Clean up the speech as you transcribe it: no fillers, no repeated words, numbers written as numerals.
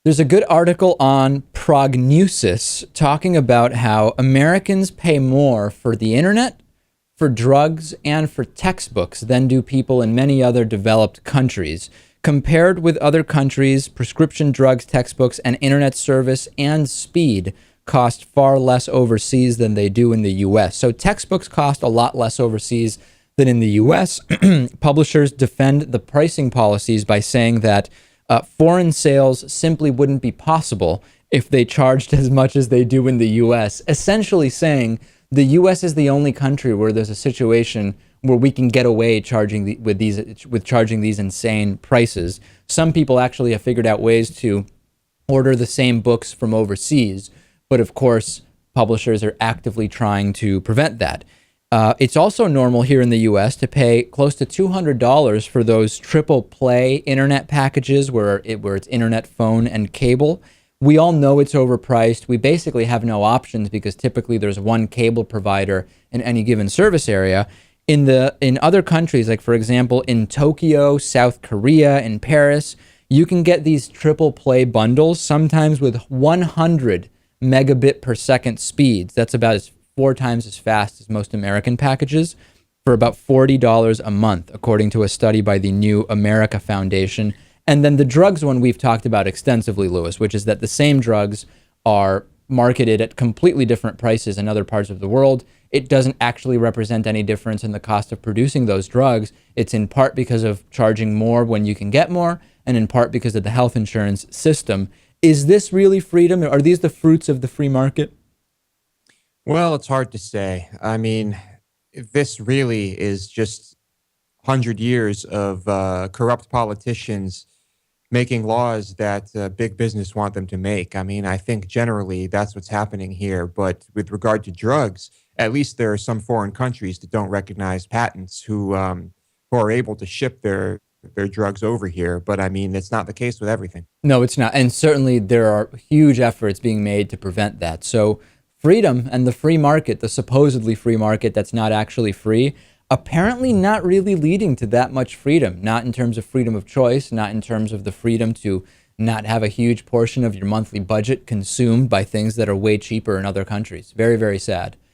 There's a good article on Prognosis talking about how Americans pay more for the internet, for drugs, and for textbooks than do people in many other developed countries. Compared with other countries, prescription drugs, textbooks, and internet service and speed cost far less overseas than they do in the US. So textbooks cost a lot less overseas than in the US. Publishers defend the pricing policies by saying that foreign sales simply wouldn't be possible if they charged as much as they do in the US, essentially saying the US is the only country where there's a situation where we can get away with charging these insane prices. Some people actually have figured out ways to order the same books from overseas, but of course, publishers are actively trying to prevent that. It's also normal here in the US to pay close to $200 for those triple play internet packages where it's internet, phone, and cable. We all know it's overpriced. We basically have no options because typically there's one cable provider in any given service area. In other countries, like for example, in Tokyo, South Korea, and Paris, you can get these triple play bundles, sometimes with 100 megabit per second speeds. That's about 4 times as fast as most American packages, for about $40 a month, according to a study by the New America Foundation. And then the drugs one we've talked about extensively, Lewis, which is that the same drugs are marketed at completely different prices in other parts of the world. It doesn't actually represent any difference in the cost of producing those drugs. It's in part because of charging more when you can get more, and in part because of the health insurance system. Is this really freedom? Are these the fruits of the free market? Well, it's hard to say. I mean, this really is just 100 years of corrupt politicians making laws that big business want them to make. I mean, I think generally that's what's happening here. But with regard to drugs, at least there are some foreign countries that don't recognize patents who are able to ship their drugs over here. But I mean, it's not the case with everything. No, it's not. And certainly there are huge efforts being made to prevent that. So freedom and the free market, the supposedly free market that's not actually free, apparently not really leading to that much freedom, not in terms of freedom of choice, not in terms of the freedom to not have a huge portion of your monthly budget consumed by things that are way cheaper in other countries. Very, very sad.